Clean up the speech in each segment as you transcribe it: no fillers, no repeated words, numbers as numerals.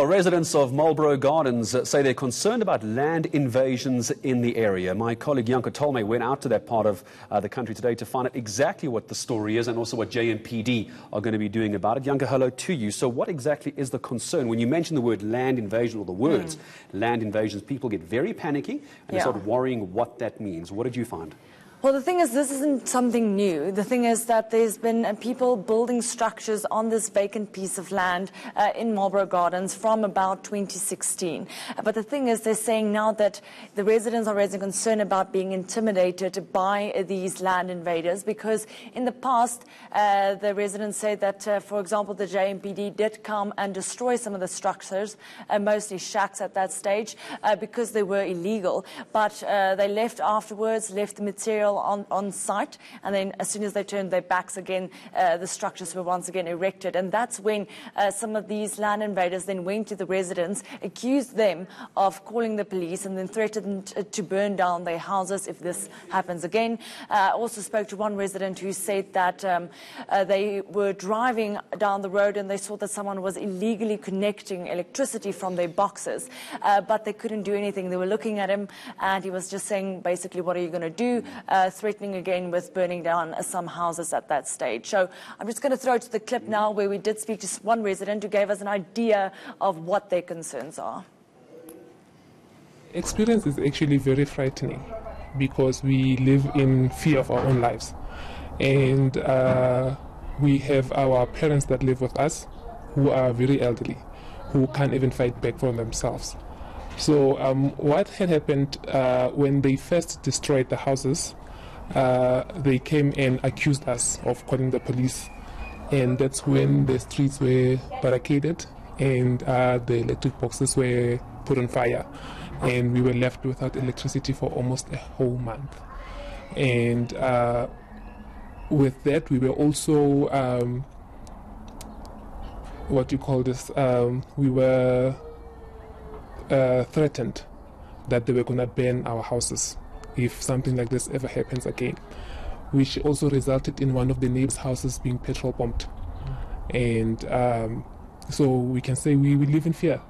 Well, residents of Marlboro Gardens say they're concerned about land invasions in the area. My colleague Janke Tolmay went out to that part of the country today to find out exactly what the story is and also what JMPD are going to be doing about it. Janke, hello to you. So what exactly is the concern? When you mention the word land invasion or the words land invasions, people get very panicky and they start worrying what that means. What did you find? Well, the thing is, this isn't something new. The thing is that there's been people building structures on this vacant piece of land in Marlboro Gardens from about 2016. But the thing is, they're saying now that the residents are raising concern about being intimidated by these land invaders because in the past, the residents say that, for example, the JMPD did come and destroy some of the structures, mostly shacks at that stage, because they were illegal. But they left afterwards, left the material on site, and then as soon as they turned their backs again, the structures were once again erected. And that's when some of these land invaders then went to the residents, accused them of calling the police, and then threatened to burn down their houses if this happens again. I also spoke to one resident who said that they were driving down the road and they saw that someone was illegally connecting electricity from their boxes, but they couldn't do anything. They were looking at him and he was just saying, basically, what are you going to do? Threatening again with burning down some houses at that stage. So I'm just going to throw to the clip now where we did speak to one resident who gave us an idea of what their concerns are. Experience is actually very frightening because we live in fear of our own lives. And we have our parents that live with us who are very elderly, who can't even fight back for themselves. So what had happened when they first destroyed the houses, they came and accused us of calling the police, and that's when the streets were barricaded and the electric boxes were put on fire, and we were left without electricity for almost a whole month. And with that, we were also we were threatened that they were going to burn our houses if something like this ever happens again, which also resulted in one of the neighbors' houses being petrol bombed. And so we can say we live in fear.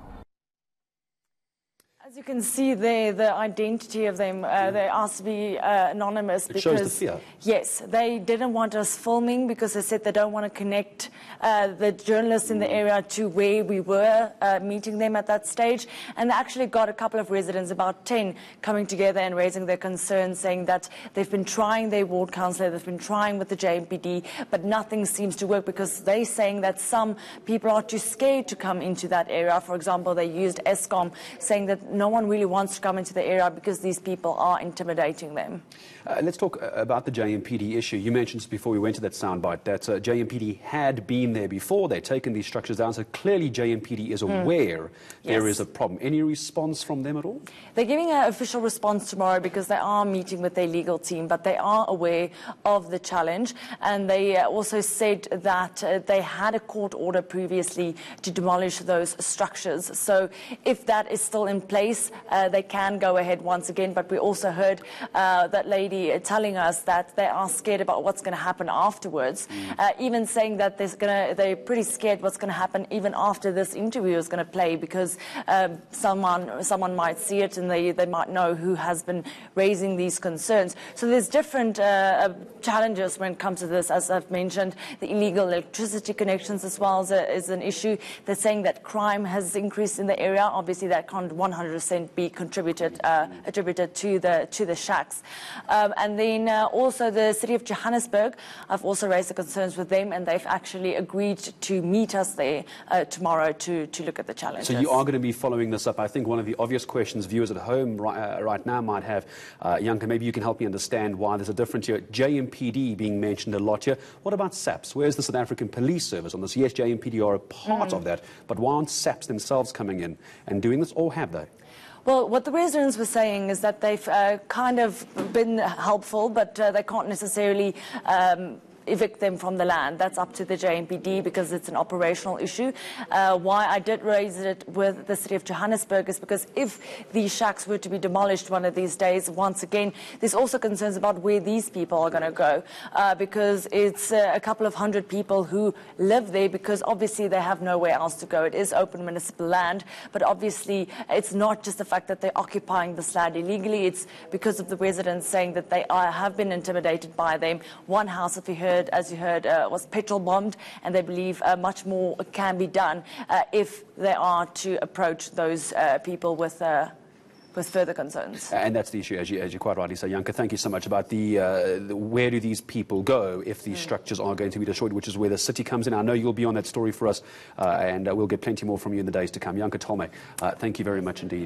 As you can see there, the identity of them, they asked to be anonymous because, it shows the fear. Yes, they didn't want us filming because they said they don't want to connect the journalists in the area to where we were meeting them at that stage. And they actually got a couple of residents, about 10, coming together and raising their concerns, saying that they've been trying their ward councillor, they've been trying with the JMPD, but nothing seems to work because they're saying that some people are too scared to come into that area. For example, they used ESCOM, saying that no one really wants to come into the area because these people are intimidating them. Let's talk about the JMPD issue. You mentioned before we went to that soundbite that JMPD had been there before. They'd taken these structures down, so clearly JMPD is aware there is a problem. Any response from them at all? They're giving an official response tomorrow because they are meeting with their legal team, but they are aware of the challenge. And they also said that they had a court order previously to demolish those structures. So if that is still in place, they can go ahead once again. But we also heard that lady telling us that they are scared about what's going to happen afterwards, even saying that they're pretty scared what's going to happen even after this interview is going to play, because someone might see it and they might know who has been raising these concerns. So there's different challenges when it comes to this. As I've mentioned, the illegal electricity connections as well is an issue. They're saying that crime has increased in the area. Obviously, that can't 100% be attributed to the shacks. And then also the city of Johannesburg, I've also raised the concerns with them, and they've actually agreed to meet us there tomorrow to look at the challenges. So you are going to be following this up. I think one of the obvious questions viewers at home right now might have, Janke, maybe you can help me understand why there's a difference here. JMPD being mentioned a lot here. What about SAPS? Where's the South African Police Service on this? Yes, JMPD are a part of that, but why aren't SAPS themselves coming in and doing this, or have they? Well, what the residents were saying is that they've kind of been helpful, but they can't necessarily evict them from the land. That's up to the JMPD because it's an operational issue. Why I did raise it with the city of Johannesburg is because if these shacks were to be demolished one of these days, once again, there's also concerns about where these people are going to go because it's a couple of hundred people who live there because obviously they have nowhere else to go. It is open municipal land, but obviously it's not just the fact that they're occupying this land illegally. It's because of the residents saying that they have been intimidated by them. One house, as you heard, was petrol bombed, and they believe much more can be done if they are to approach those people with further concerns. And that's the issue, as you quite rightly say, Janke. Thank you so much about the where do these people go if these structures are going to be destroyed, which is where the city comes in. I know you'll be on that story for us, and we'll get plenty more from you in the days to come. Janke Tolmay, thank you very much indeed.